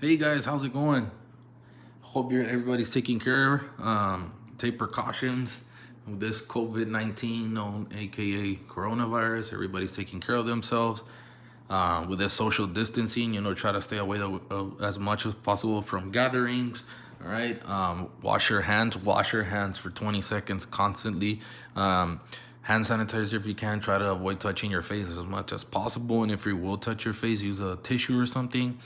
Hey guys, how's it going? Hope everybody's taking care. Take precautions with this COVID-19, known aka coronavirus. Everybody's taking care of themselves. With this social distancing, try to stay away as much as possible from gatherings. All right. Wash your hands. Wash your hands for 20 seconds constantly. Hand sanitizer if you can. Try to avoid touching your face as much as possible. And if you will touch your face, use a tissue or something.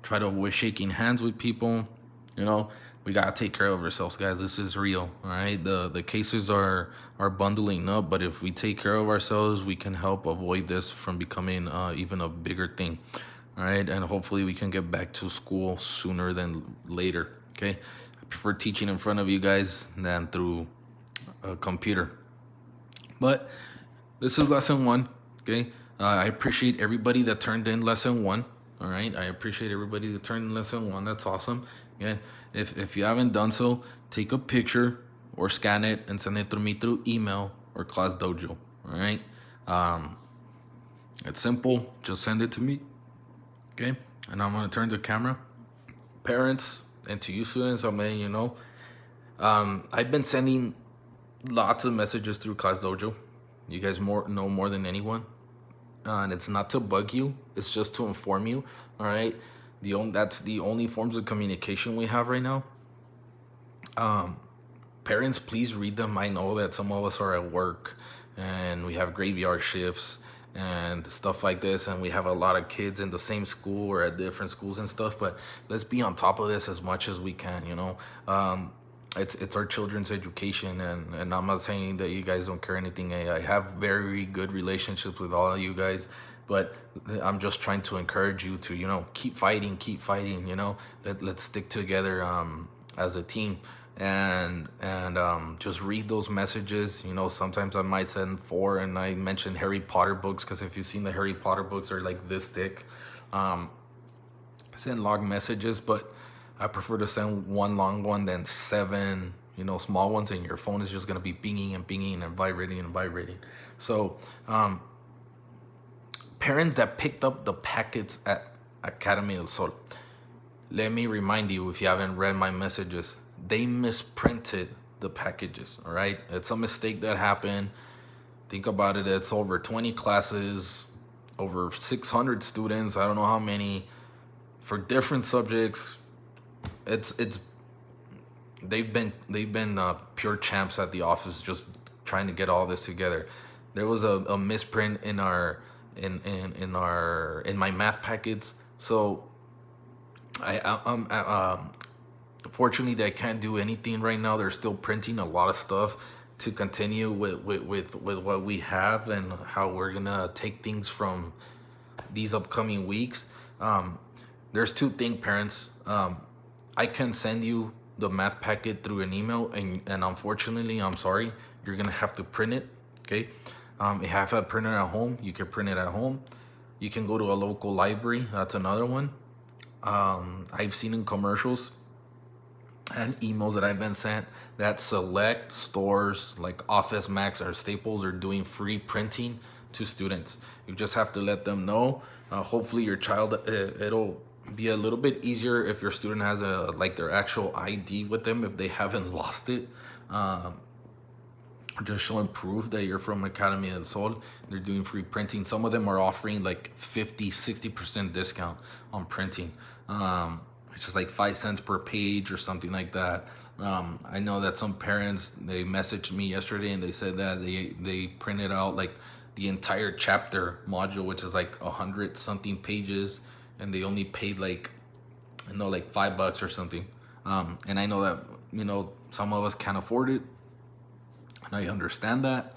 Try to avoid shaking hands with people. We gotta take care of ourselves, guys. This is real. All right. The cases are bundling up, but if we take care of ourselves, we can help avoid this from becoming even a bigger thing. All right. And hopefully we can get back to school sooner than later. Okay. I prefer teaching in front of you guys than through a computer. But this is lesson one. Okay. I appreciate everybody that turned in lesson one. All right. I appreciate everybody that turned in lesson one. That's awesome. Yeah. If you haven't done so, take a picture or scan it and send it through me through email or Class Dojo. All right. It's simple. Just send it to me. Okay. And I'm gonna turn the camera. Parents and to you students, I'm letting you know. I've been sending lots of messages through Class Dojo. You guys know more than anyone. And it's not to bug you, it's just to inform you. All right. That's the only forms of communication we have right now. Parents, please read them. I know that some of us are at work and we have graveyard shifts and stuff like this, and we have a lot of kids in the same school or at different schools and stuff, but let's be on top of this as much as we can. It's our children's education, and I'm not saying that you guys don't care anything. I have very good relationships with all of you guys, but I'm just trying to encourage you to keep fighting. Let's stick together as a team, and just read those messages. Sometimes I might send 4, and I mention Harry Potter books, because if you've seen the Harry Potter books, are like this thick. Send long messages, but I prefer to send one long one than 7, small ones, and your phone is just gonna be pinging and pinging and vibrating. So, parents that picked up the packets at Academy del Sol, let me remind you, if you haven't read my messages, they misprinted the packages. All right, it's a mistake that happened. Think about it. It's over 20 classes, over 600 students. I don't know how many for different subjects. They've been pure champs at the office, just trying to get all this together. There was a misprint in my math packets, so fortunately I can't do anything right now. They're still printing a lot of stuff to continue with what we have and how we're gonna take things from these upcoming weeks. There's 2 things, parents. I can send you the math packet through an email, and unfortunately, I'm sorry, you're gonna have to print it. Okay. If you have a printer at home, you can print it at home. You can go to a local library. That's another one. I've seen in commercials and emails that I've been sent that select stores like Office Max or Staples are doing free printing to students. You just have to let them know. Hopefully your child, it'll be a little bit easier if your student has their actual ID with them, if they haven't lost it. Just showing proof that you're from Academy del Sol. They're doing free printing. Some of them are offering like 50-60% discount on printing, which is like 5 cents per page or something like that. I know that some parents, they messaged me yesterday and they said that they printed out like the entire chapter module, which is like 100 something pages, and they only paid like $5 or something. And I know that some of us can't afford it, and I understand that.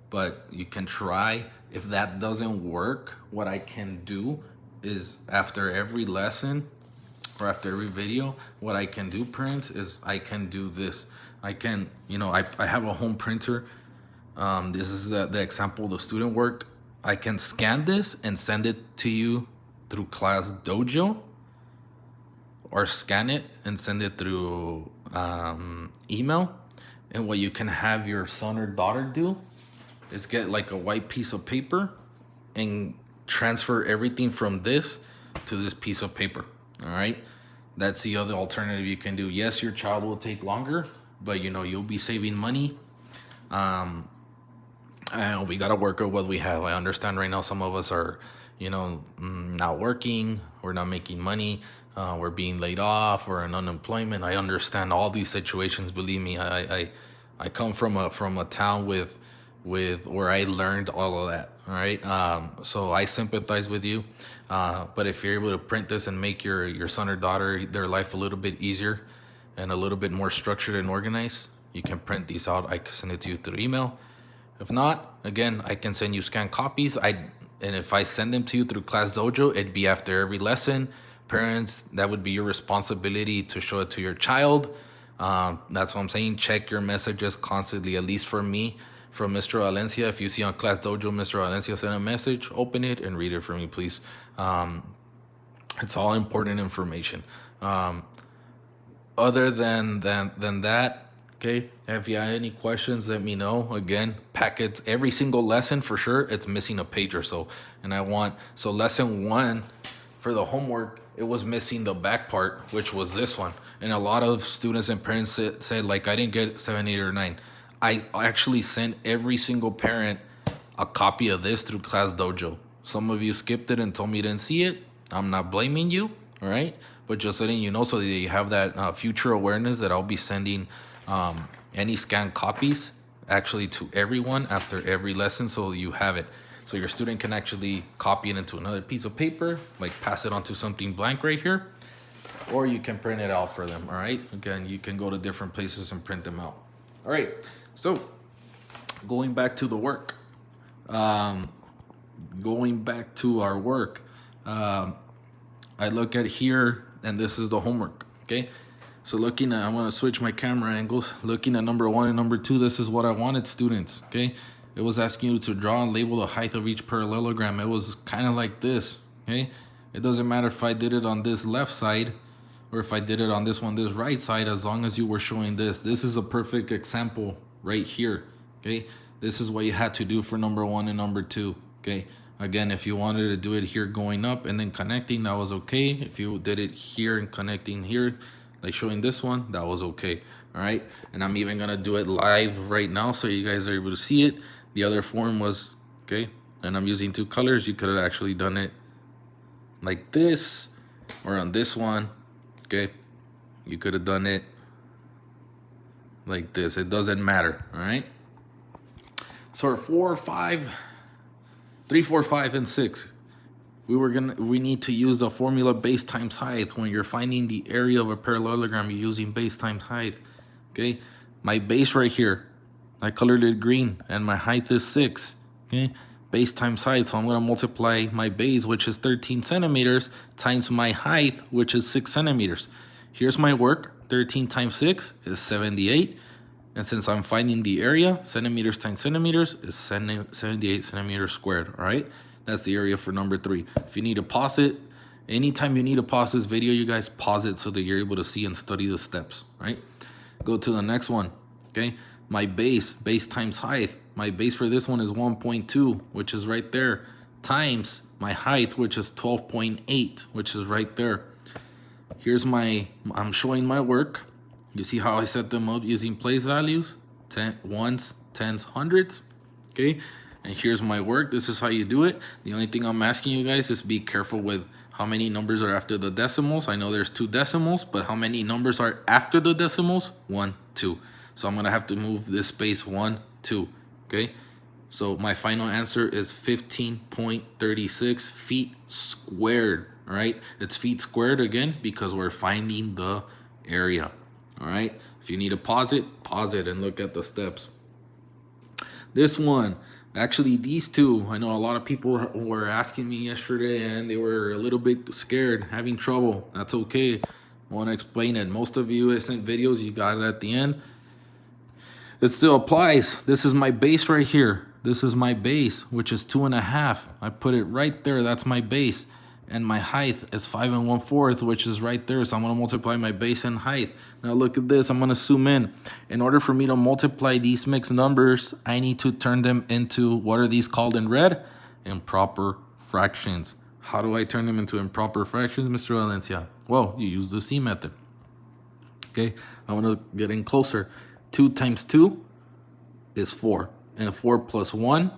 But you can try. If that doesn't work, what I can do is after every lesson or after every video, what I can do, parents, is I can do this. I can, I have a home printer. This is the example of the student work. I can scan this and send it to you through Class Dojo, or scan it and send it through email. And what you can have your son or daughter do is get like a white piece of paper and transfer everything from this to this piece of paper. All right, that's the other alternative you can do. Yes, your child will take longer, but you know, you'll be saving money. And we got to work with what we have. I understand right now some of us are, you know, not working, we're not making money, we're being laid off, or in unemployment. I understand all these situations. Believe me, I come from a town with where I learned all of that. All right, so I sympathize with you. But if you're able to print this and make your son or daughter, their life a little bit easier and a little bit more structured and organized, you can print these out. I can send it to you through email. If not, again, I can send you scanned copies. And if I send them to you through Class Dojo, it'd be after every lesson. Parents, that would be your responsibility to show it to your child. That's what I'm saying. Check your messages constantly, at least for me, from Mr. Valencia. If you see on Class Dojo, Mr. Valencia sent a message, open it and read it for me, please. It's all important information. Other than that, okay, if you have any questions, let me know. Again, packets, every single lesson for sure, it's missing a page or so. And so lesson 1 for the homework, it was missing the back part, which was this one. And a lot of students and parents said like, I didn't get 7, 8, or 9. I actually sent every single parent a copy of this through Class Dojo. Some of you skipped it and told me you didn't see it. I'm not blaming you, all right? But just letting you know so that you have that future awareness that I'll be sending any scanned copies actually to everyone after every lesson, so you have it. So your student can actually copy it into another piece of paper, like pass it onto something blank right here, or you can print it out for them, all right? Again, you can go to different places and print them out. All right, so going back to the work. Going back to our work, I look at here, and this is the homework, okay? So looking at, I'm gonna switch my camera angles. Looking at number 1 and number 2, this is what I wanted, students, okay? It was asking you to draw and label the height of each parallelogram. It was kind of like this, okay? It doesn't matter if I did it on this left side or if I did it on this one, this right side, as long as you were showing this. This is a perfect example right here, okay? This is what you had to do for number 1 and number 2, okay? Again, if you wanted to do it here going up and then connecting, that was okay. If you did it here and connecting here, like showing this one, that was okay. All right, and I'm even gonna do it live right now so you guys are able to see it. The other form was okay, and I'm using 2 colors. You could have actually done it like this, or on this one, okay? You could have done it like this. It doesn't matter. All right, so 4, 5, 3, 4, 5, and 6. We need to use the formula base times height. When you're finding the area of a parallelogram, you're using base times height. Okay, my base right here, I colored it green, and my height is 6. Okay, base times height. So I'm gonna multiply my base, which is 13 centimeters, times my height, which is 6 centimeters. Here's my work. 13 times 6 is 78. And since I'm finding the area, centimeters times centimeters is 78 centimeters squared. All right. That's the area for number 3. If you need to pause it, anytime you need to pause this video, you guys pause it so that you're able to see and study the steps, right? Go to the next one, okay? My base times height. My base for this one is 1.2, which is right there, times my height, which is 12.8, which is right there. Here's I'm showing my work. You see how I set them up using place values, ones, tens, hundreds, okay? And here's my work. This is how you do it. The only thing I'm asking you guys is be careful with how many numbers are after the decimals. I know there's 2 decimals, but how many numbers are after the decimals? 1, 2. So I'm gonna have to move this space 1, 2, okay? So my final answer is 15.36 feet squared, all right? It's feet squared again because we're finding the area, all right? If you need to pause it and look at the steps. This one, actually, these 2, I know a lot of people were asking me yesterday and they were a little bit scared, having trouble. That's okay. I want to explain it. Most of you sent videos, you got it at the end. It still applies. This is my base right here. This is my base, which is 2.5. I put it right there. That's my base. And my height is 5 1/4, which is right there. So I'm going to multiply my base and height. Now look at this. I'm going to zoom in. In order for me to multiply these mixed numbers, I need to turn them into, what are these called in red? Improper fractions. How do I turn them into improper fractions, Mr. Valencia? Well, you use the C method. Okay, I want to get in closer. 2 times 2 is 4. And 4 plus 1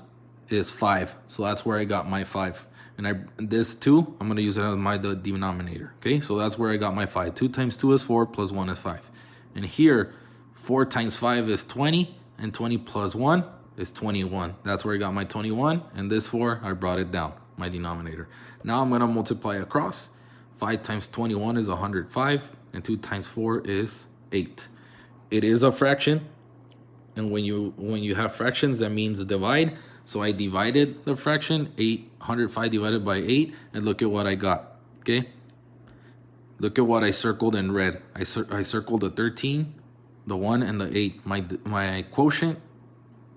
is 5. So that's where I got my 5. And this 2, I'm going to use it as my denominator. Okay, so that's where I got my 5. 2 times 2 is 4, plus 1 is 5. And here, 4 times 5 is 20, and 20 plus 1 is 21. That's where I got my 21. And this 4, I brought it down, my denominator. Now I'm going to multiply across. 5 times 21 is 105, and 2 times 4 is 8. It is a fraction. And when you have fractions, that means divide. So I divided the fraction, 105 divided by 8, and look at what I got, okay? Look at what I circled in red. I circled the 13, the 1, and the 8. My quotient,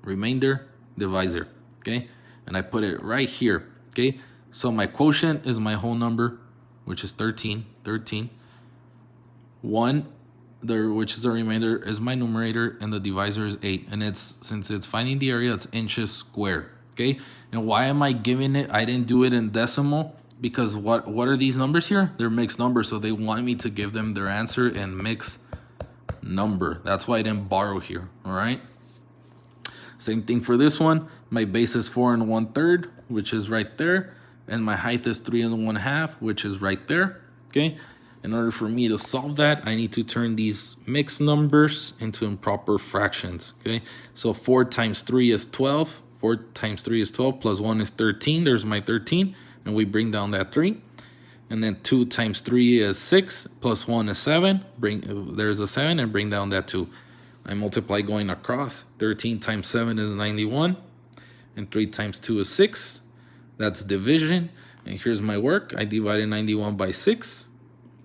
remainder, divisor, okay? And I put it right here, okay? So my quotient is my whole number, which is 13. 1, which is the remainder, is my numerator, and the divisor is 8. And since it's finding the area, it's inches squared. Okay. And why am I giving it? I didn't do it in decimal because what are these numbers here? They're mixed numbers, so they want me to give them their answer in mixed number. That's why I didn't borrow here. All right. Same thing for this one. My base is 4 1/3, which is right there, and my height is 3 1/2, which is right there. Okay. In order for me to solve that, I need to turn these mixed numbers into improper fractions, okay? So 4 times 3 is 12. 4 times 3 is 12, plus 1 is 13. There's my 13, and we bring down that 3. And then 2 times 3 is 6, plus 1 is 7. There's a 7, and bring down that 2. I multiply going across. 13 times 7 is 91, and 3 times 2 is 6. That's division, and here's my work. I divided 91 by 6.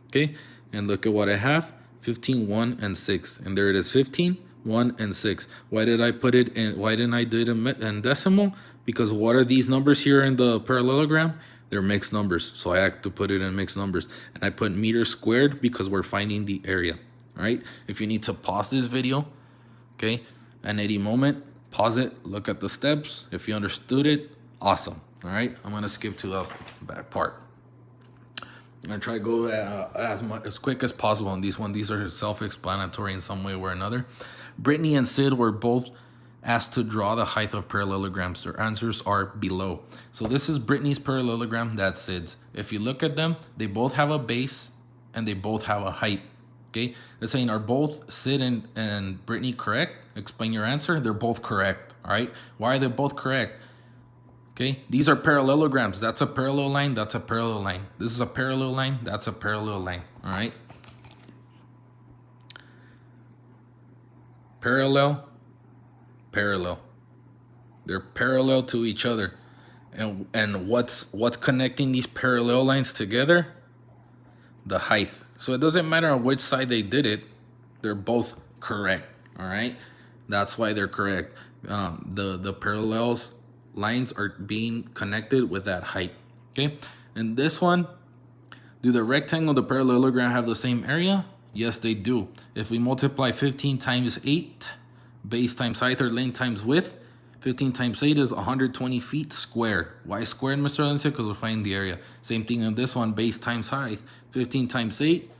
Okay, and look at what I have, 15, 1, and 6. And there it is, 15, 1, and 6. Why did I put it in, why didn't I do it in decimal? Because what are these numbers here in the parallelogram? They're mixed numbers, so I have to put it in mixed numbers. And I put meters squared because we're finding the area, all right? If you need to pause this video, okay, at any moment, pause it, look at the steps. If you understood it, awesome, all right? I'm gonna skip to the back part. I'm gonna try to go as quick as possible on these one. These are self-explanatory in some way or another. Brittany and Sid were both asked to draw the height of parallelograms. Their answers are below. So this is Brittany's parallelogram, that's Sid's. If you look at them, they both have a base and they both have a height. Okay, they're saying, are both Sid and Brittany correct? Explain your answer. They're both correct. All right, why are they both correct? Okay, these are parallelograms. That's a parallel line, that's a parallel line. This is a parallel line, that's a parallel line, all right? Parallel, parallel. They're parallel to each other. And what's connecting these parallel lines together? The height. So it doesn't matter on which side they did it, they're both correct, all right? That's why they're correct. The parallels lines are being connected with that height, okay? And this one, do the rectangle and the parallelogram have the same area? Yes, they do. If we multiply 15 times 8, base times height or length times width, 15 times 8 is 120 feet squared. Why squared, Mr. Valencia? Because we're finding the area. Same thing on this one, base times height. 15 times 8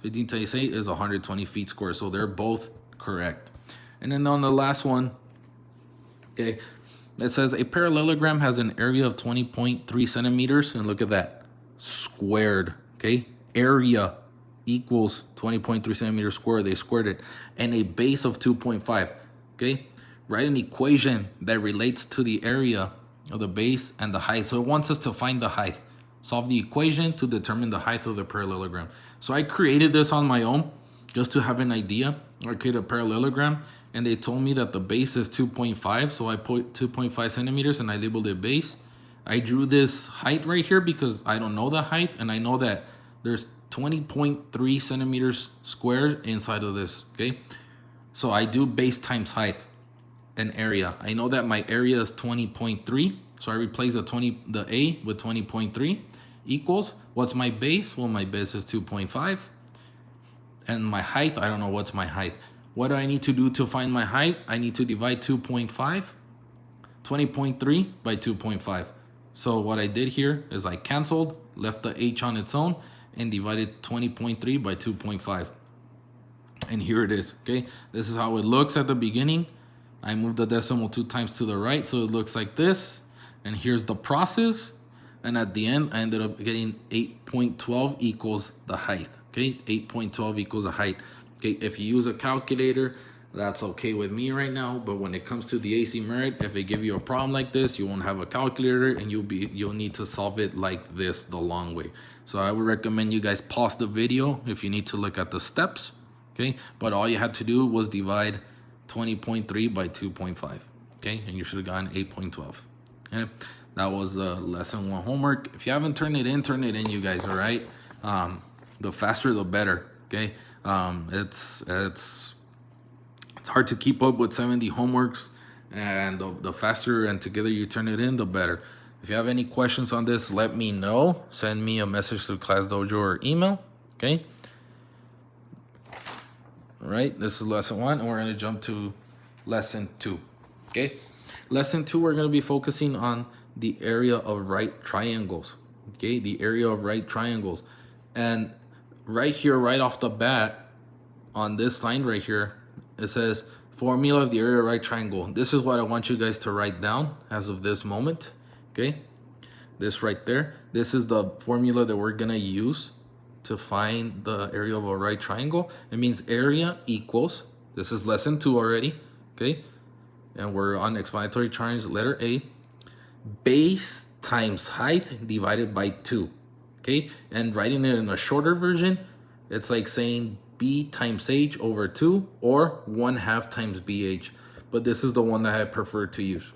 is 120 feet squared. So they're both correct. And then on the last one, okay, it says a parallelogram has an area of 20.3 centimeters. And look at that, squared, okay? Area equals 20.3 centimeters squared. They squared it. And a base of 2.5, okay? Write an equation that relates to the area of the base and the height. So it wants us to find the height. Solve the equation to determine the height of the parallelogram. So I created this on my own just to have an idea. I created a parallelogram and they told me that the base is 2.5. So I put 2.5 centimeters and I labeled it base. I drew this height right here because I don't know the height. And I know that there's 20.3 centimeters squared inside of this, okay? So I do base times height and area. I know that my area is 20.3. So I replace the A with 20.3 equals, what's my base? Well, my base is 2.5. And my height, I don't know what's my height. What do I need to do to find my height? I need to divide 20.3 by 2.5. So what I did here is I canceled, left the h on its own, and divided 20.3 by 2.5. And here it is, okay? This is how it looks at the beginning. I moved the decimal 2 times to the right, so it looks like this. And here's the process. And at the end, I ended up getting 8.12 equals the height, okay? 8.12 equals the height. Okay, if you use a calculator, that's okay with me right now. But when it comes to the AC Merit, if they give you a problem like this, you won't have a calculator and you'll need to solve it like this the long way. So I would recommend you guys pause the video if you need to look at the steps. Okay, but all you had to do was divide 20.3 by 2.5. Okay, and you should have gotten 8.12. Okay, that was the lesson 1 homework. If you haven't turned it in, you guys. All right, the faster the better. Okay, it's hard to keep up with 70 homeworks, and the faster and together you turn it in, the better. If you have any questions on this, let me know. Send me a message to Class Dojo or email. Okay. All right, this is lesson 1, and we're going to jump to lesson 2. Okay, lesson 2, we're going to be focusing on the area of right triangles. Okay, the area of right triangles. And right here, right off the bat, on this line right here, it says formula of the area of right triangle. This is what I want you guys to write down as of this moment. Okay, this right there. This is the formula that we're going to use to find the area of a right triangle. It means area equals, this is lesson 2 already, okay? And we're on explanatory terms, letter A, base times height divided by 2, okay? And writing it in a shorter version, it's like saying B times H over 2 or 1/2 times BH. But this is the one that I prefer to use,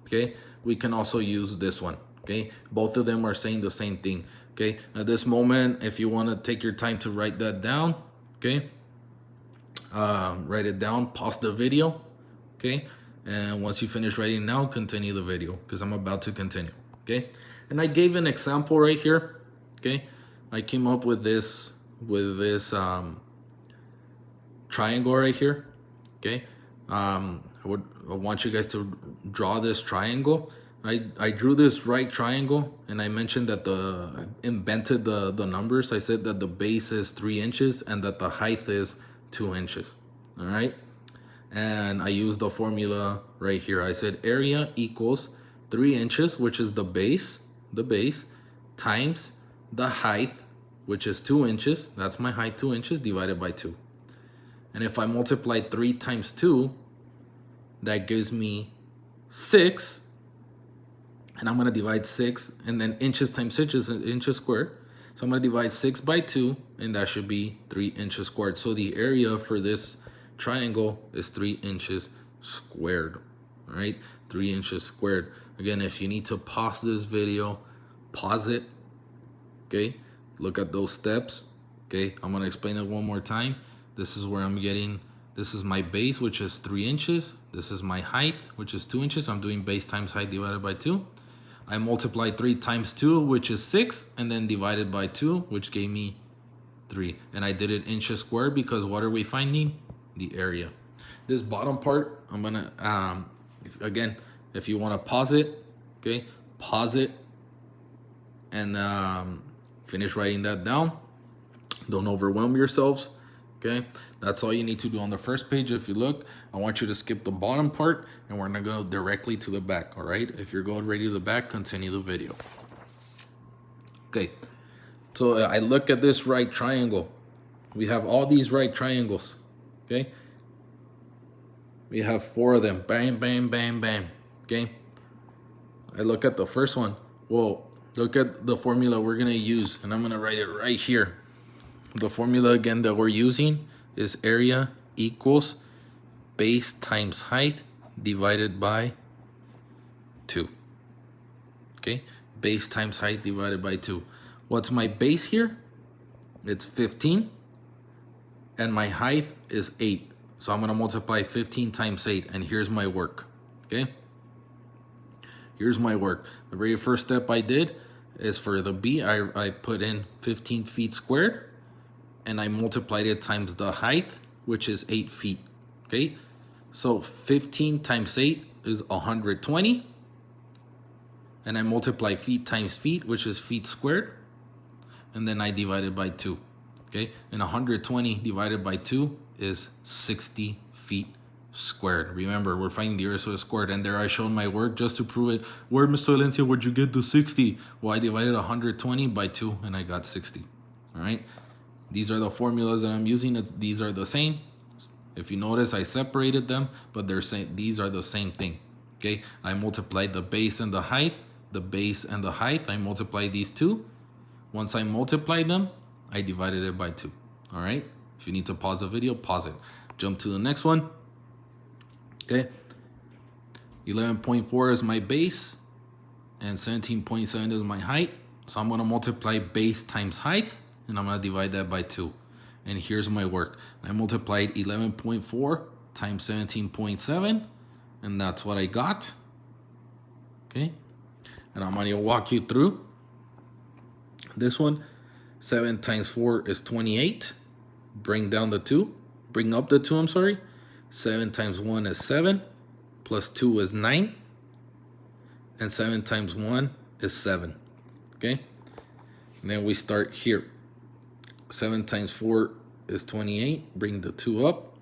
okay? We can also use this one, okay? Both of them are saying the same thing. Okay, at this moment, if you want to take your time to write that down, okay, write it down, pause the video, okay, and once you finish writing now, continue the video because I'm about to continue, okay. And I gave an example right here, okay. I came up with this triangle right here, okay. I want you guys to draw this triangle. I drew this right triangle, and I mentioned that I invented the numbers. I said that the base is 3 inches and that the height is 2 inches. All right, and I used the formula right here. I said area equals 3 inches, which is the base, times the height, which is 2 inches. That's my height, 2 inches, divided by 2. And if I multiply 3 times 2, that gives me 6. And I'm going to divide 6, and then inches times inches squared. So I'm going to divide 6 by 2, and that should be 3 inches squared. So the area for this triangle is 3 inches squared. All right, 3 inches squared. Again, if you need to pause this video, pause it. Okay, look at those steps. Okay, I'm going to explain it one more time. This is where I'm getting, this is my base, which is 3 inches. This is my height, which is 2 inches. I'm doing base times height divided by 2. I multiplied 3 times 2, which is 6, and then divided by 2, which gave me 3. And I did it inches squared because what are we finding? The area. This bottom part, I'm gonna, again, if you want to pause it, okay, pause it, and finish writing that down. Don't overwhelm yourselves. Okay, that's all you need to do on the first page. If you look, I want you to skip the bottom part, and we're gonna go directly to the back. All right, if you're going ready to the back, continue the video. Okay, so I look at this right triangle. We have all these right triangles. Okay, we have 4 of them. Bam, bam, bam, bam. Okay, I look at the first one. Well, look at the formula we're gonna use, and I'm gonna write it right here. The formula again that we're using is area equals base times height divided by 2. Okay, base times height divided by 2. What's my base here? It's 15, and my height is 8. So I'm going to multiply 15 times 8, and here's my work. Okay, here's my work. The very first step I did is for the B, I put in 15 feet squared, and I multiplied it times the height, which is 8 feet. Okay, so 15 times 8 is 120. and I multiply feet times feet, which is feet squared, and then I divide it by 2. Okay, and 120 divided by 2 is 60 feet squared. Remember, we're finding the area squared, and there I showed my work just to prove it. Where, Mr. Valencia, where'd you get the 60? Well, I divided 120 by 2 and I got 60. All right, these are the formulas that I'm using. These are the same. If you notice, I separated them, but they're saying these are the same thing. Okay, I multiplied the base and the height, I multiply these two. Once I multiply them, I divided it by 2. All right, if you need to pause the video, pause it. Jump to the next one. Okay, 11.4 is my base and 17.7 is my height. So I'm gonna multiply base times height and I'm gonna divide that by 2. And here's my work. I multiplied 11.4 times 17.7 and that's what I got. Okay, and I'm gonna walk you through this one. 7 times 4 is 28. Bring down the 2. Bring up the 2, I'm sorry. 7 times 1 is 7. Plus 2 is 9. And 7 times 1 is 7. Okay? And then we start here. 7 times 4 is 28. Bring the 2 up.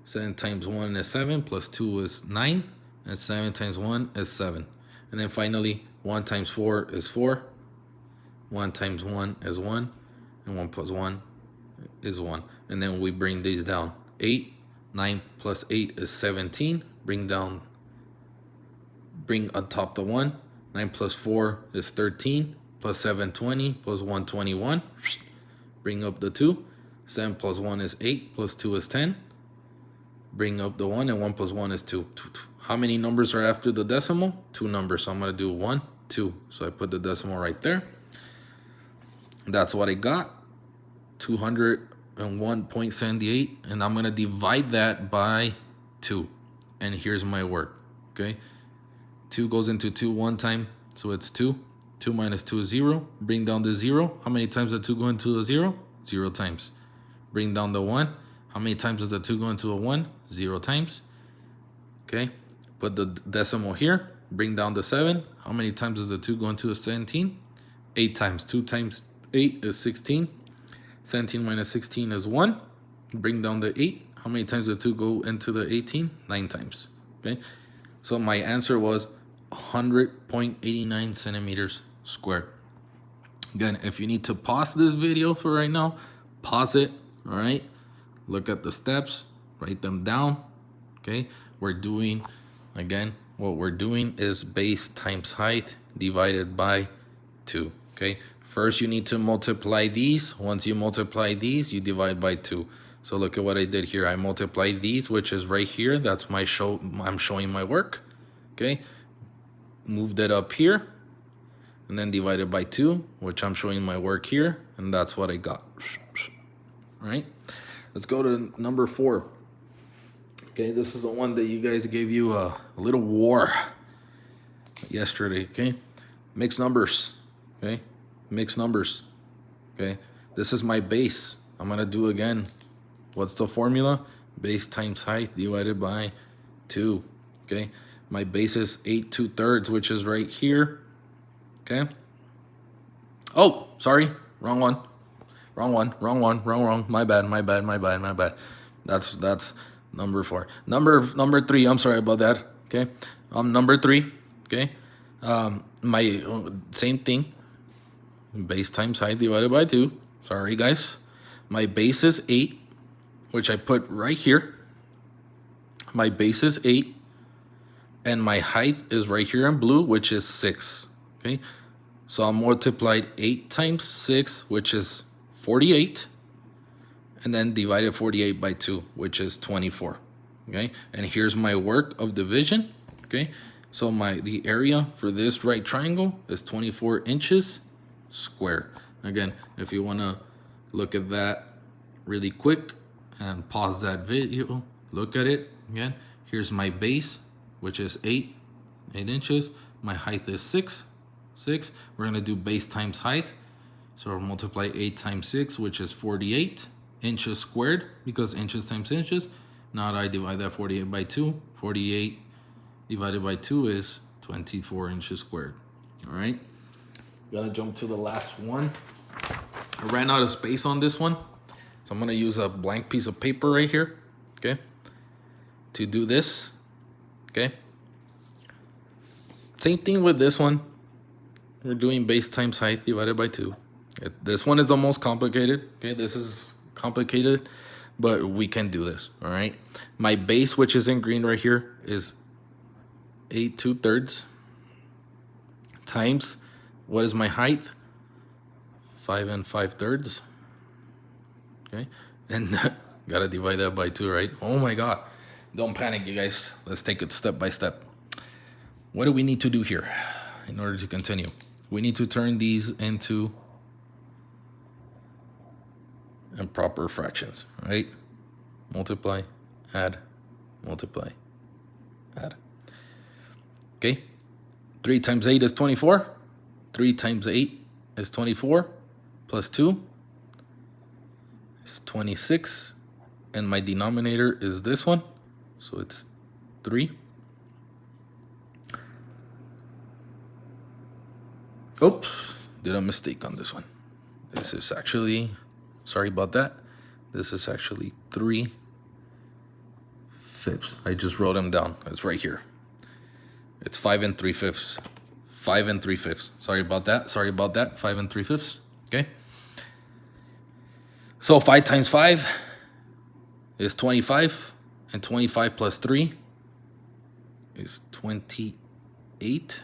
7 times 1 is 7. Plus 2 is 9. And 7 times 1 is 7. And then finally, 1 times 4 is 4. 1 times 1 is 1, and 1 plus 1 is 1. And then we bring these down. 8, 9 plus 8 is 17. Bring on top the 1. 9 plus 4 is 13. Plus 7, 20. Plus 1, 21. Bring up the 2. 7 plus 1 is 8. Plus 2 is 10. Bring up the 1, and 1 plus 1 is 2. How many numbers are after the decimal? 2 numbers. So I'm going to do 1, 2. So I put the decimal right there. That's what I got, 201.78, and I'm gonna divide that by 2. And here's my work, okay? 2 goes into 2 one time, so it's 2. 2 minus 2 is 0. Bring down the 0. How many times does 2 go into a 0? 0 times. Bring down the 1. How many times does the 2 go into a 1? 0 times. Okay, put the decimal here. Bring down the 7. How many times does the 2 go into a 17? 8 times. 2 times 8 is 16. 17 minus 16 is 1. Bring down the 8. How many times did 2 go into the 18? 9 times. Okay, so my answer was 100.89 centimeters squared. Again, if you need to pause this video for right now, pause it. All right, look at the steps, write them down. Okay, we're doing, again, what we're doing is base times height divided by 2. Okay, first you need to multiply these. Once you multiply these, you divide by 2. So look at what I did here. I multiplied these, which is right here. That's my show. I'm showing my work. Okay, moved it up here and then divided by 2, which I'm showing my work here, and that's what I got. All right, let's go to number 4. Okay, this is the one that you guys gave you a little war yesterday. Okay, mixed numbers. Okay, mixed numbers. Okay, this is my base. I'm gonna do again. What's the formula? Base times height divided by 2. Okay, my base is 8 2/3, which is right here. Okay. Oh, sorry, wrong one. Wrong. My bad. That's number 4. Number 3. I'm sorry about that. Okay, number 3. Okay, my same thing. Base times height divided by 2. Sorry, guys. My base is 8, which I put right here. My base is 8, and my height is right here in blue, which is 6. Okay, so I multiplied 8 times 6, which is 48, and then divided 48 by 2, which is 24. Okay, and here's my work of division. Okay, so the area for this right triangle is 24 inches square. Again, if you want to look at that really quick and pause that video, look at it again. Here's my base, which is 8 inches. My height is 6. We're gonna do base times height, so we'll multiply 8 times 6, which is 48 inches squared, because inches times inches. Now I divide that 48 by 2. 48 divided by 2 is 24 inches squared. All right. Gonna jump to the last one. I ran out of space on this one, so I'm gonna use a blank piece of paper right here, okay, to do this, okay. Same thing with this one. We're doing base times height divided by 2. This one is the most complicated, okay. This is complicated, but we can do this, all right. My base, which is in green right here, is 8 2/3 times, what is my height? 5 5/3. Okay, and gotta divide that by 2, right? Oh my God. Don't panic, you guys. Let's take it step by step. What do we need to do here in order to continue? We need to turn these into improper fractions, right? Multiply, add, multiply, add. Okay, 3 times 8 is 24. 3 times 8 is 24, plus 2 is 26. And my denominator is this one, so it's 3. Oops, did a mistake on this one. This is actually, sorry about that. This is actually 3/5. I just wrote them down. It's right here. It's 5 3/5. 5 3/5. Sorry about that. Sorry about that. 5 3/5. Okay. So 5 times 5 is 25, and 25 plus 3 is 28,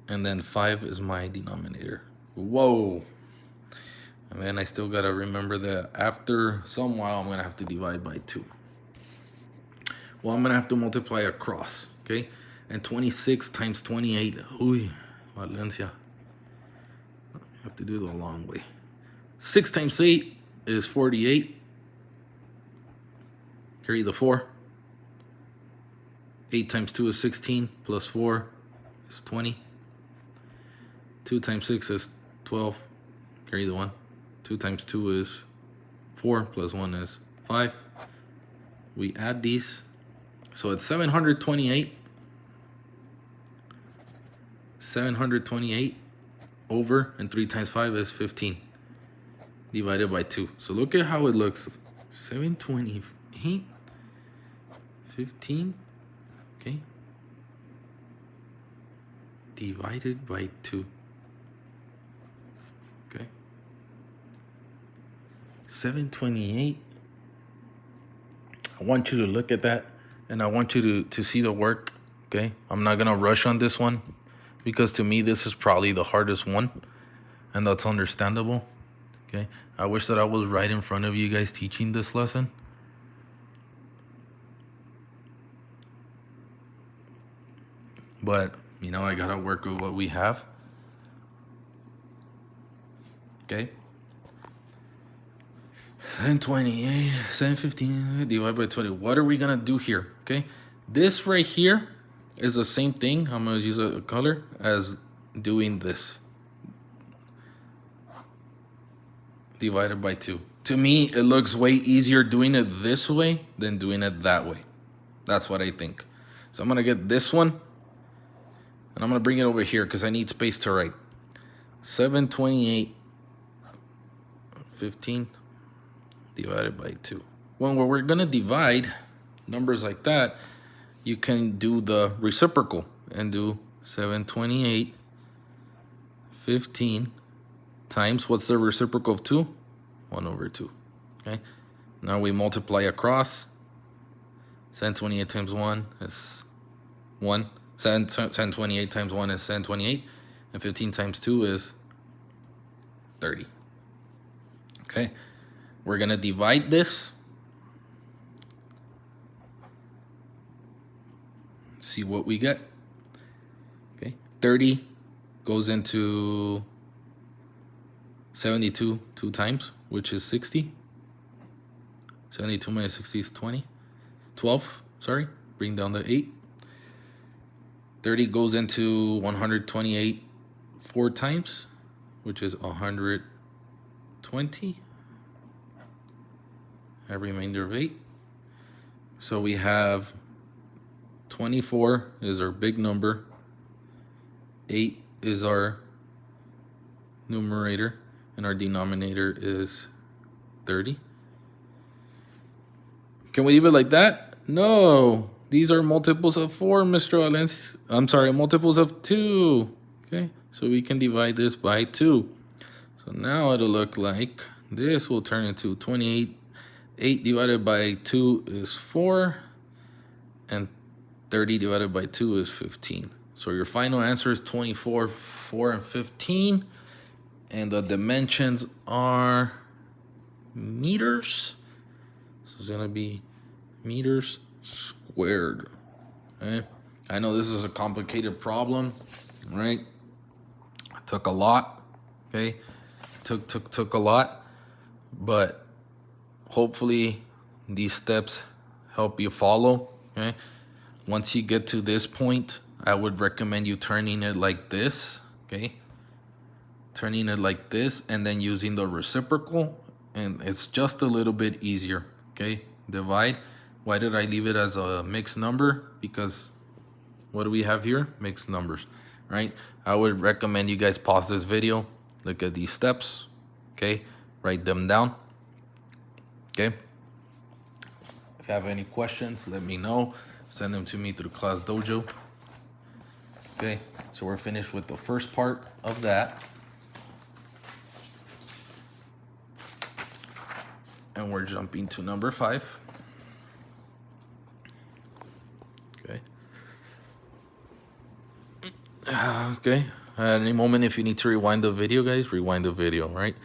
and then 5 is my denominator. Whoa. And then I still gotta remember that after some while I'm gonna have to divide by 2. Well, I'm gonna have to multiply across, okay? And 26 times 28, ooh, Valencia. I have to do the long way. 6 times 8 is 48. Carry the 4. 8 times 2 is 16, plus 4 is 20. 2 times 6 is 12. Carry the 1. 2 times 2 is 4, plus 1 is 5. We add these. So it's 728. 728 over, and 3 times 5 is 15. Divided by 2. So look at how it looks. 728. 15, okay, divided by 2, okay, 728. I want you to look at that, and I want you to see the work, okay? I'm not gonna rush on this one, because to me this is probably the hardest one, and that's understandable, okay? I wish that I was right in front of you guys teaching this lesson. But, you know, I gotta work with what we have. Okay. 728, 715 divided by 20. What are we gonna do here? Okay. This right here is the same thing. I'm gonna use a color as doing this. Divided by 2. To me, it looks way easier doing it this way than doing it that way. That's what I think. So I'm gonna get this one. And I'm going to bring it over here because I need space to write. 728, 15 divided by 2. When we're going to divide numbers like that, you can do the reciprocal and do 728, 15 times, what's the reciprocal of 2? 1 over 2. Okay. Now we multiply across. 728 times 1 is 1. 728 times 1 is 728, and 15 times 2 is 30. Okay, we're gonna divide this. See what we get. Okay, 30 goes into 72 2 times, which is 60. 72 minus 60 is 20. 12, sorry, bring down the 8. 30 goes into 128 4 times, which is 120. A remainder of 8. So we have 24 is our big number. 8 is our numerator and our denominator is 30. Can we leave it like that? No. These are multiples of 4, Mr. Valencia. I'm sorry, multiples of 2. Okay, so we can divide this by 2. So now it'll look like this will turn into 28. 8 divided by 2 is 4. And 30 divided by 2 is 15. So your final answer is 24, 4, and 15. And the dimensions are meters. So it's going to be meters squared. Okay. I know this is a complicated problem, right? It took a lot. Okay. Took a lot. But hopefully these steps help you follow. Okay. Once you get to this point, I would recommend you turning it like this. Okay. Turning it like this and then using the reciprocal, and it's just a little bit easier. Okay. Divide. Why did I leave it as a mixed number? Because what do we have here? Mixed numbers, right? I would recommend you guys pause this video, look at these steps, okay? Write them down, okay? If you have any questions, let me know. Send them to me through Class Dojo. Okay, so we're finished with the first part of that. And we're jumping to number 5. Okay. Okay. At any moment, if you need to rewind the video, guys, rewind the video, right?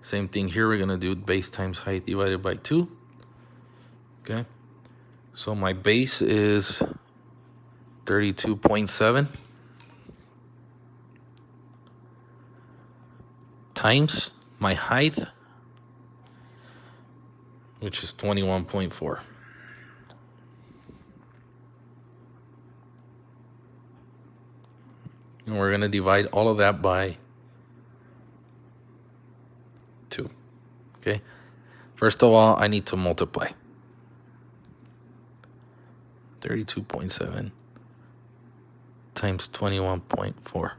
Same thing here. We're going to do base times height divided by 2. Okay. So my base is 32.7 times my height, which is 21.4. And we're going to divide all of that by 2. Okay. First of all, I need to multiply. 32.7 times 21.4.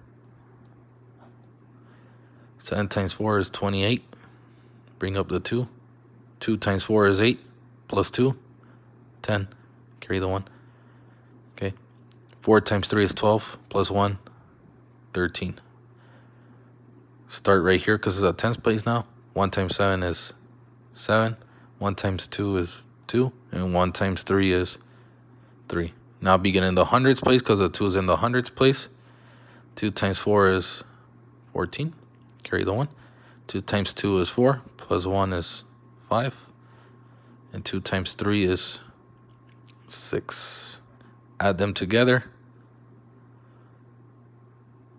7 times 4 is 28. Bring up the 2. 2 times 4 is 8. Plus 2, 10. Carry the 1. Okay. 4 times 3 is 12. Plus 1, 13. Start right here because it's a tens place now. 1 times 7 is 7. 1 times 2 is 2. And 1 times 3 is 3. Now begin in the hundreds place because the 2 is in the hundreds place. 2 times 4 is 14. Carry the 1. 2 times 2 is 4. Plus 1 is 5. And 2 times 3 is 6. Add them together.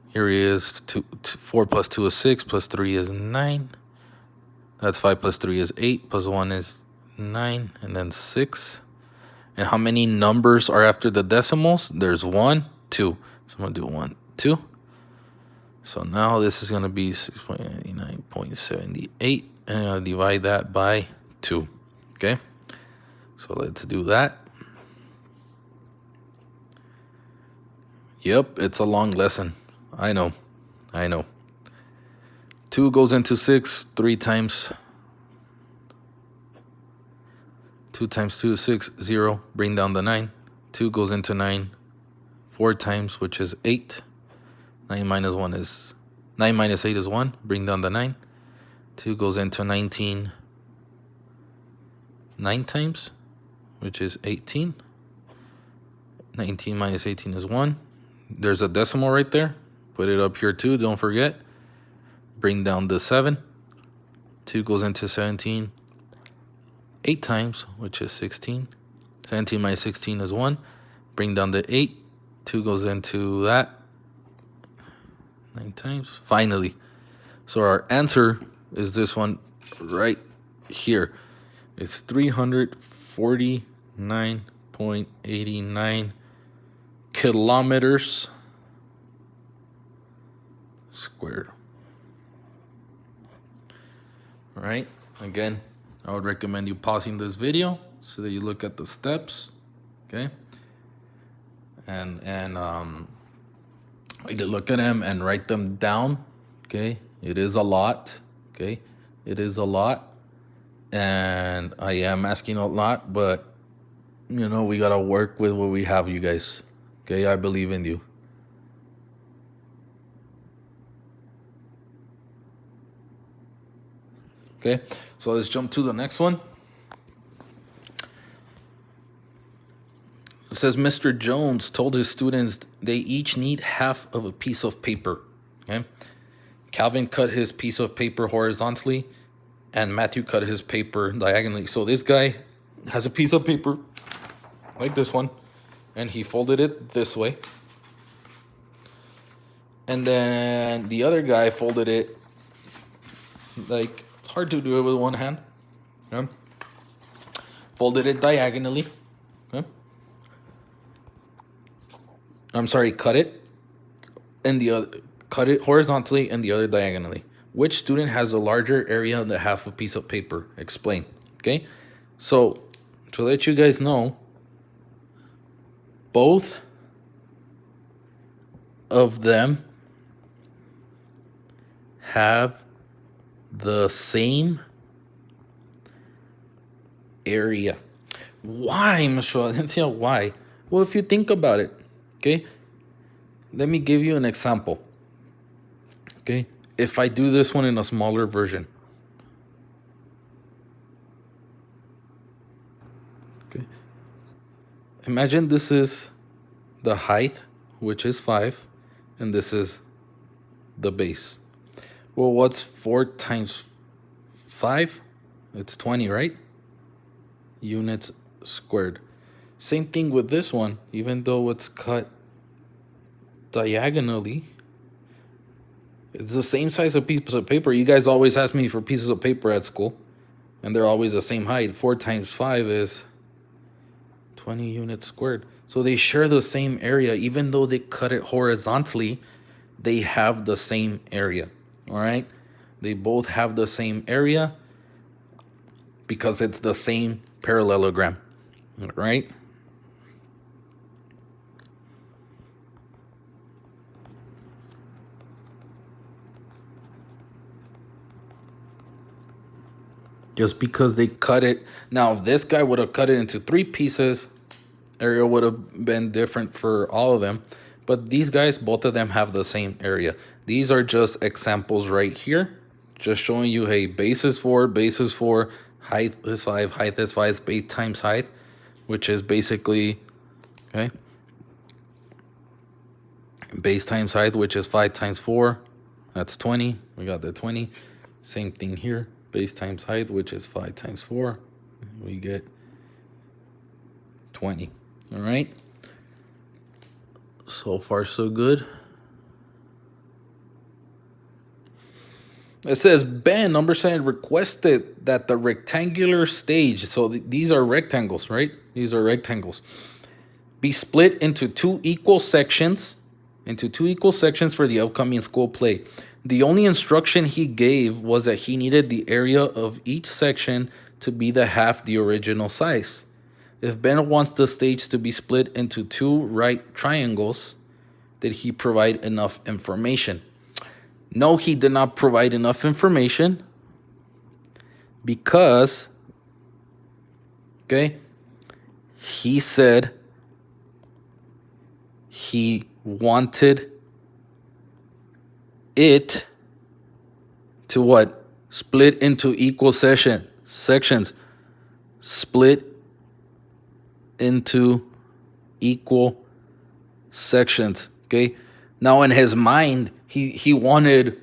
Here is 4 plus 2 is 6. Plus 3 is 9. That's 5 plus 3 is 8. Plus 1 is 9. And then 6. And how many numbers are after the decimals? There's 1, 2. So I'm going to do 1, 2. So now this is going to be 6.99.78. And I'll divide that by 2. Okay. So let's do that. Yep, it's a long lesson. I know. 2 goes into 6 3 times. 2 times 2 is 6, 0. Bring down the 9. 2 goes into 9 4 times, which is 8. 9 minus 1 is 9 minus 8 is 1. Bring down the 9. 2 goes into 19 9 times, which is 18. 19 minus 18 is 1. There's a decimal right there. Put it up here too, don't forget. Bring down the 7. 2 goes into 17 8 times, which is 16. 17 minus 16 is 1. Bring down the 8. 2 goes into that 9 times. Finally. So our answer is this one right here. It's 349.89 kilometers squared. All right. Again, I would recommend you pausing this video so that you look at the steps. Okay. And I did look at them and write them down. Okay, it is a lot. Okay, it is a lot, and I am asking a lot, but we gotta work with what we have, you guys. Okay, I believe in you. Okay, so let's jump to the next one. It says Mr. Jones told his students they each need half of a piece of paper. Okay, Calvin cut his piece of paper horizontally, and Matthew cut his paper diagonally. So this guy has a piece of paper like this one, and he folded it this way. And then the other guy folded it like, it's hard to do it with one hand. Okay? Folded it diagonally. Okay? I'm sorry, cut it horizontally and the other diagonally. Which student has a larger area than half a piece of paper? Explain. Okay? So, to let you guys know, both of them have the same area. Why, Mr. Valencia? Why? Well, if you think about it, okay, let me give you an example. Okay, if I do this one in a smaller version. Okay, imagine this is the height, which is 5, and this is the base. Well, what's 4 times 5? It's 20, right? Units squared. Same thing with this one, even though it's cut diagonally. It's the same size of piece of paper. You guys always ask me for pieces of paper at school, and they're always the same height. 4 times 5 is 20 units squared. So they share the same area. Even though they cut it horizontally, they have the same area. All right? They both have the same area because it's the same parallelogram. All right? Just because they cut it. Now, if this guy would have cut it into 3 pieces, area would have been different for all of them. But these guys, both of them have the same area. These are just examples right here. Just showing you, hey, base is 4, height is 5, height is 5, base times height, which is basically, okay, base times height, which is 5 times 4. That's 20. We got the 20. Same thing here. Base times height, which is 5 times 4. We get 20. All right. So far, so good. It says, Ben, number 7, requested that the rectangular stage, so these are rectangles, right? These are rectangles, be split into 2 equal sections, for the upcoming school play. The only instruction he gave was that he needed the area of each section to be the half the original size. If Ben wants the stage to be split into 2 right triangles, did he provide enough information? No, he did not provide enough information because, okay, he said he wanted it to what? Split into equal sections. Split into equal sections. Okay. Now in his mind, he wanted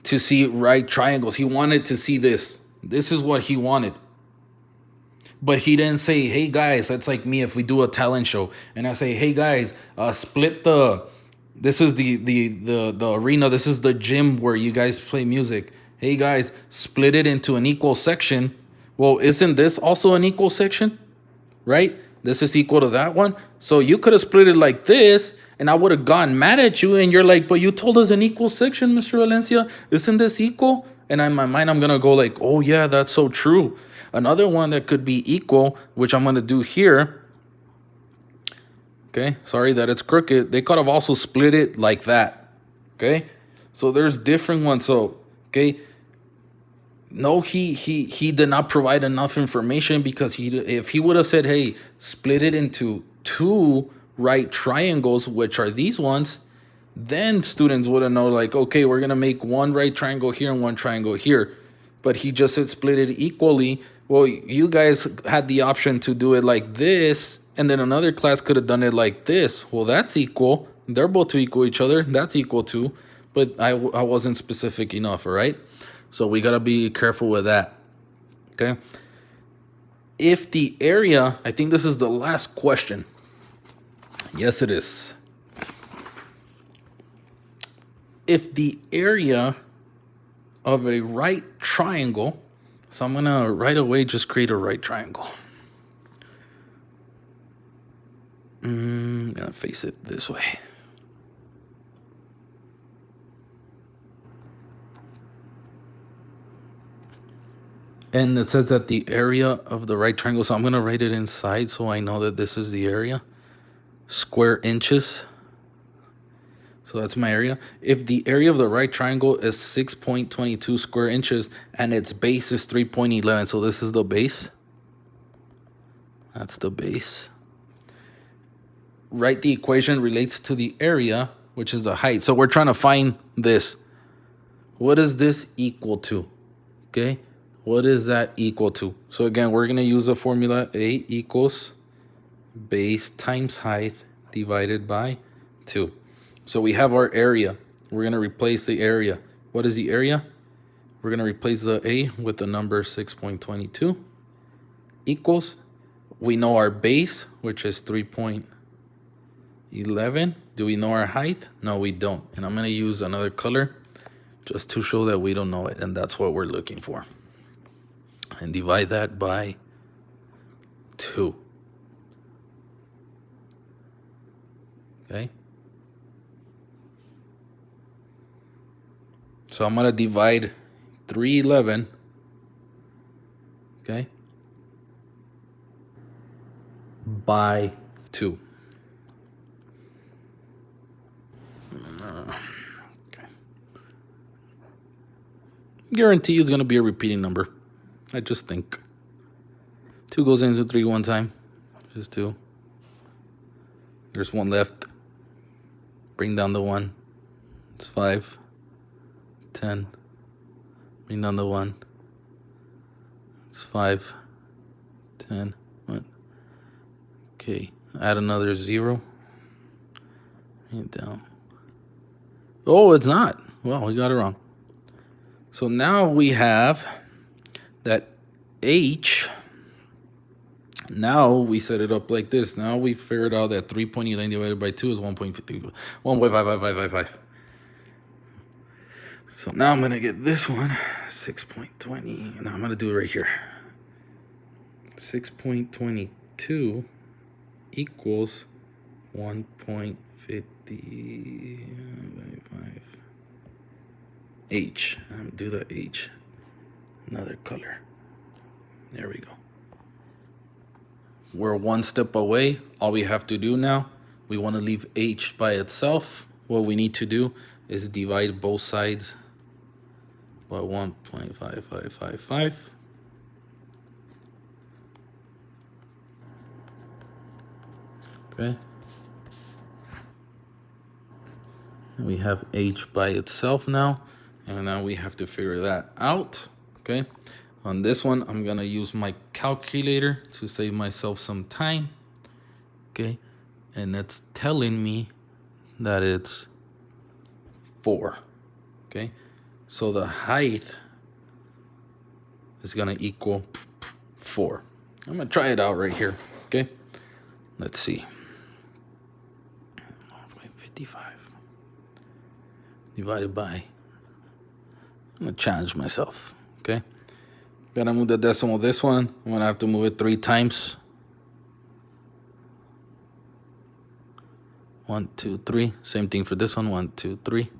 to see right triangles. He wanted to see this. This is what he wanted. But he didn't say, hey guys, that's like me if we do a talent show and I say, hey guys, split this is the arena, this is the gym where you guys play music. Hey guys, split it into an equal section. Well, isn't this also an equal section? Right? This is equal to that one. So you could have split it like this, and I would have gotten mad at you, and you're like, but you told us an equal section, Mr. Valencia. Isn't this equal? And in my mind, I'm going to go like, oh, yeah, that's so true. Another one that could be equal, which I'm going to do here, Okay, sorry that it's crooked. They could have also split it like that. Okay, so there's different ones. So, okay, no, he did not provide enough information, because if he would have said, hey, split it into two right triangles, which are these ones, then students would have known, like, okay, we're gonna make one right triangle here and one triangle here. But he just said split it equally. Well, you guys had the option to do it like this, and then another class could have done it like this. Well, that's equal. They're both to equal each other. That's equal to. But I wasn't specific enough, all right? So we got to be careful with that, okay? If the area, I think this is the last question. Yes, it is. If the area of a right triangle, so I'm going to right away just create a right triangle. I'm going to face it this way. And it says that the area of the right triangle, so I'm going to write it inside so I know that this is the area. Square inches. So that's my area. If the area of the right triangle is 6.22 square inches and its base is 3.11, so this is the base. That's the base. Write the equation relates to the area, which is the height. So we're trying to find this. What is this equal to? Okay. What is that equal to? So again, we're going to use the formula A equals base times height divided by 2. So we have our area. We're going to replace the area. What is the area? We're going to replace the A with the number 6.22 equals. We know our base, which is 3.11. Do we know our height? No, we don't. And I'm going to use another color just to show that we don't know it. And that's what we're looking for. And divide that by 2. Okay. So I'm going to divide 311, okay, by 2. Okay. Guarantee is going to be a repeating number. I just think 2 goes into 3 one time. Just 2. There's 1 left. Bring down the 1. It's 5. 10. Bring down the 1. It's 5. 10. What? Okay. Add another 0. Bring it down. Oh, it's not. Well, we got it wrong. So now we have that H. Now we set it up like this. Now we figured out that 3.11 divided by 2 is 1.55. So now I'm going to get this one, 6.20. Now I'm going to do it right here. 6.22 equals 1.55. H. Do the H. Another color. There we go. We're 1 step away. All we have to do now, we want to leave H by itself. What we need to do is divide both sides by 1.5555. Okay. And we have H by itself now. And now we have to figure that out. Okay. On this one, I'm going to use my calculator to save myself some time. Okay. And it's telling me that it's 4. Okay. So the height is going to equal 4. I'm going to try it out right here. Okay. Let's see. 55 divided by, I'm going to challenge myself. Okay. Gotta move the decimal this one. I'm going to have to move it 3 times. 1, 2, 3. Same thing for this one. 1, 2, 3.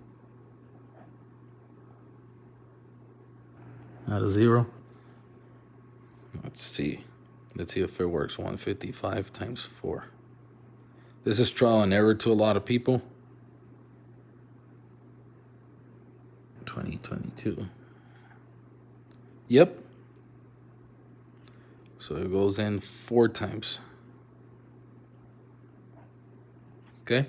Add a 0. Let's see. Let's see if it works. 155 times 4. This is trial and error to a lot of people. 2022. Yep. So it goes in 4 times. Okay.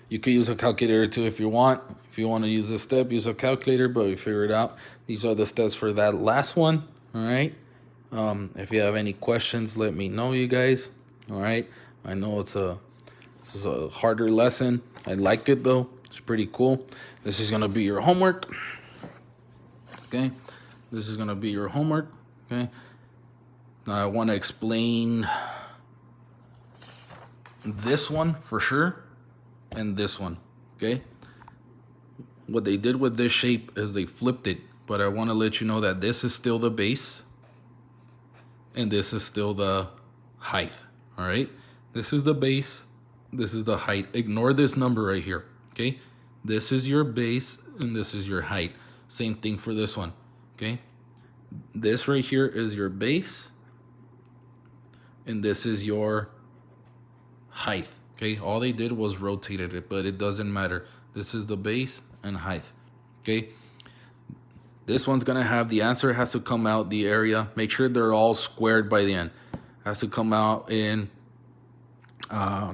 You could use a calculator too if you want. If you want to use a step, use a calculator, but we figure it out. These are the steps for that last one. All right. If you have any questions, let me know, you guys. All right. I know this is a harder lesson. I like it though. It's pretty cool. This is gonna be your homework. Okay. This is gonna be your homework. Okay. Now I want to explain this one for sure and this one. Okay. What they did with this shape is they flipped it, but I want to let you know that this is still the base and this is still the height. All right. This is the base. This is the height. Ignore this number right here. Okay. This is your base and this is your height. Same thing for this one. Okay. This right here is your base and this is your height. Okay. All they did was rotated it, but it doesn't matter. This is the base and height. Okay. This one's going to have the answer has to come out the area. Make sure they're all squared by the end. Has to come out in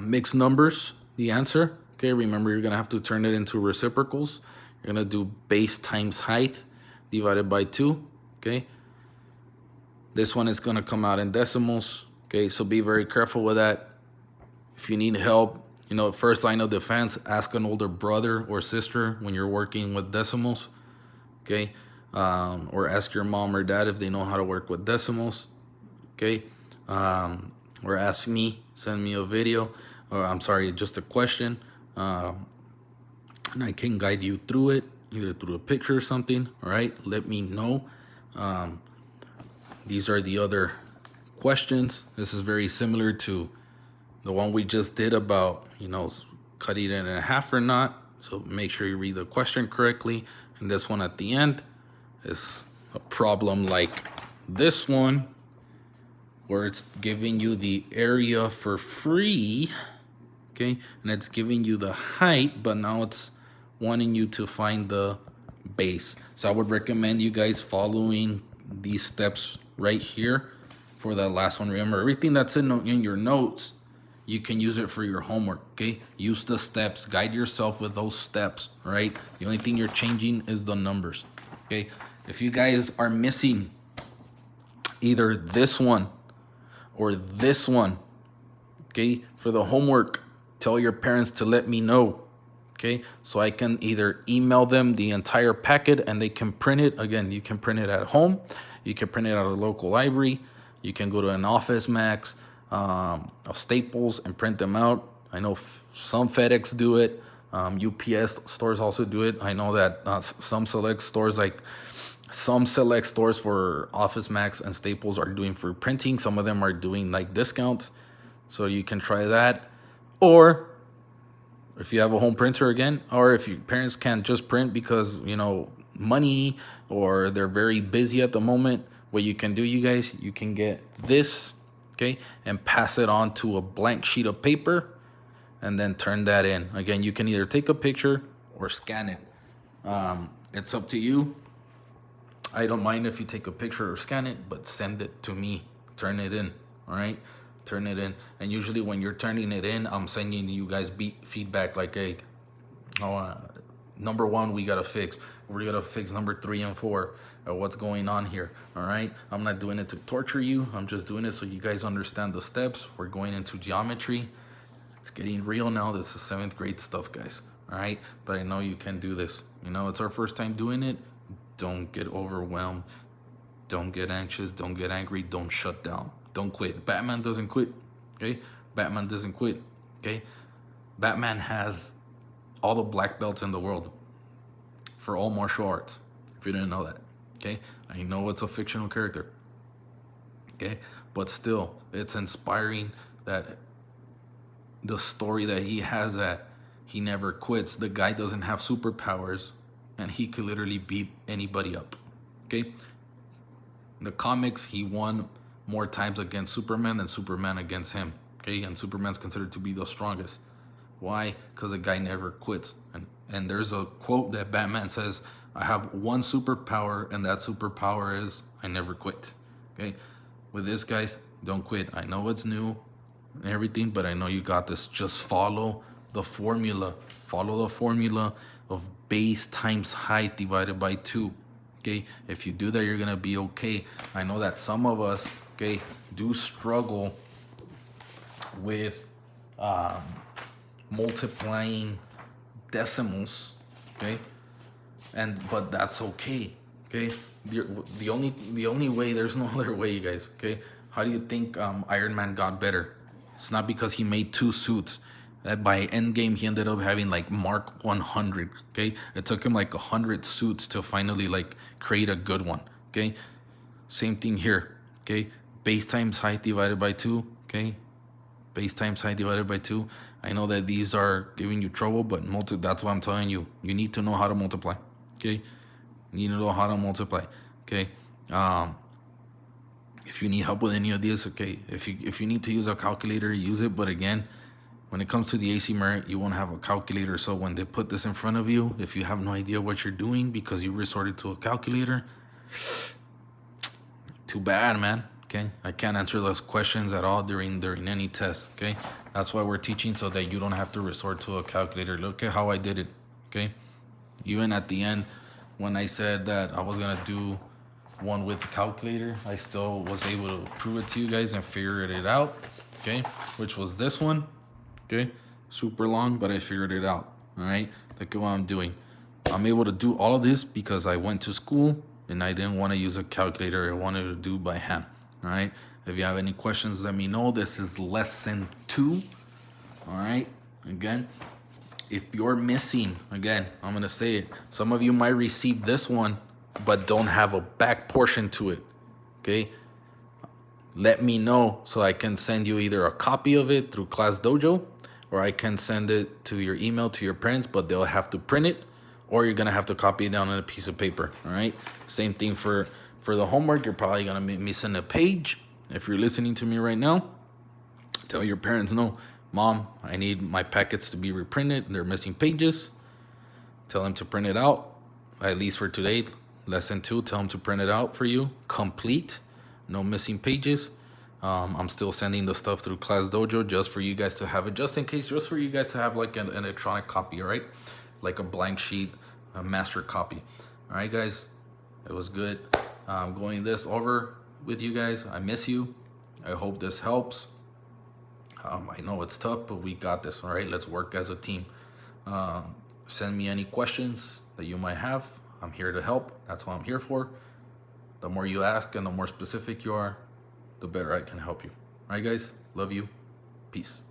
mixed numbers, the answer. Okay, remember you're going to have to turn it into reciprocals. You're going to do base times height divided by 2. Okay. This one is going to come out in decimals. Okay, so be very careful with that. If you need help, you know, first line of defense, ask an older brother or sister when you're working with decimals. Okay. Or ask your mom or dad if they know how to work with decimals. Okay. Or ask me, send me a video, or I'm sorry, just a question. And I can guide you through it, either through a picture or something. All right. Let me know. These are the other questions. This is very similar to the one we just did about, you know, cutting it in half or not. So make sure you read the question correctly. And this one at the end is a problem like this one, where it's giving you the area for free. Okay. And it's giving you the height, but now it's wanting you to find the base. So I would recommend you guys following these steps right here for that last one. Remember, everything that's in your notes, you can use it for your homework. Okay. Use the steps, guide yourself with those steps, right? The only thing you're changing is the numbers. Okay. If you guys are missing either this one or this one, okay, for the homework, tell your parents to let me know. Okay, so I can either email them the entire packet and they can print it. Again, you can print it at home. You can print it at a local library. You can go to an Office Max, a Staples, and print them out. I know some FedEx do it. UPS stores also do it. I know that some select stores for Office Max and Staples are doing for printing. Some of them are doing like discounts. So you can try that. Or if you have a home printer again, or if your parents can't just print because, you know, money, or they're very busy at the moment, what you can do, you guys, you can get this, okay, and pass it on to a blank sheet of paper and then turn that in. Again, you can either take a picture or scan it. It's up to you. I don't mind if you take a picture or scan it, but send it to me. Turn it in, all right? Turn it in. And usually when you're turning it in, I'm sending you guys feedback like, hey, number 1, we got to fix. We got to fix number 3 and 4. What's going on here, all right? I'm not doing it to torture you. I'm just doing it so you guys understand the steps. We're going into geometry. It's getting real now. This is 7th grade stuff, guys, all right? But I know you can do this. You know, it's our first time doing it. Don't get overwhelmed. Don't get anxious. Don't get angry. Don't shut down. Don't quit. Batman doesn't quit. Okay? Batman doesn't quit. Okay? Batman has all the black belts in the world for all martial arts. If you didn't know that. Okay? I know it's a fictional character. Okay? But still, it's inspiring that the story that he has, that he never quits. The guy doesn't have superpowers and he could literally beat anybody up. Okay? In the comics, he won more times against Superman than Superman against him. Okay, and Superman's considered to be the strongest. Why? Because the guy never quits. And there's a quote that Batman says, I have one superpower, and that superpower is I never quit. Okay? With this, guys, don't quit. I know it's new and everything, but I know you got this. Just follow the formula. Follow the formula of base times height divided by 2. Okay? If you do that, you're going to be okay. I know that some of us, okay, do struggle with multiplying decimals, okay, but that's okay. Okay, the only way, there's no other way, you guys. Okay, how do you think Iron Man got better? It's not because he made 2 suits. By Endgame, he ended up having like Mark 100. Okay, it took him like 100 suits to finally like create a good one. Okay, same thing here. Okay, base times height divided by 2. Okay, base times height divided by 2. I know that these are giving you trouble, but that's why I'm telling you. You need to know how to multiply. Okay, you need to know how to multiply. Okay, if you need help with any of this, okay, if you need to use a calculator, use it. But again, when it comes to the AC merit, you won't have a calculator. So when they put this in front of you, if you have no idea what you're doing because you resorted to a calculator, too bad, man. Okay, I can't answer those questions at all during any test. Okay, that's why we're teaching, so that you don't have to resort to a calculator. Look at how I did it. Okay, even at the end, when I said that I was gonna do one with a calculator, I still was able to prove it to you guys and figured it out. Okay, which was this one. Okay, super long, but I figured it out. All right, look at what I'm doing. I'm able to do all of this because I went to school and I didn't want to use a calculator. I wanted to do by hand. All right, if you have any questions, let me know. This is lesson 2. All right, again, if you're missing, again, I'm gonna say it, some of you might receive this one but don't have a back portion to it. Okay, let me know so I can send you either a copy of it through Class Dojo, or I can send it to your email to your parents, but they'll have to print it, or you're gonna have to copy it down on a piece of paper. All right, same thing for the homework. You're probably gonna be missing a page. If you're listening to me right now, tell your parents, no, Mom, I need my packets to be reprinted. They're missing pages. Tell them to print it out, at least for today, lesson 2. Tell them to print it out for you, complete, no missing pages. I'm still sending the stuff through Class Dojo just for you guys to have it, just in case, just for you guys to have like an electronic copy, all right? Like a blank sheet, a master copy. All right, guys, it was good going this over with you guys. I miss you. I hope this helps. I know it's tough, but we got this. All right, let's work as a team. Send me any questions that you might have. I'm here to help. That's what I'm here for. The more you ask and the more specific you are, the better I can help you. All right, guys, love you. Peace.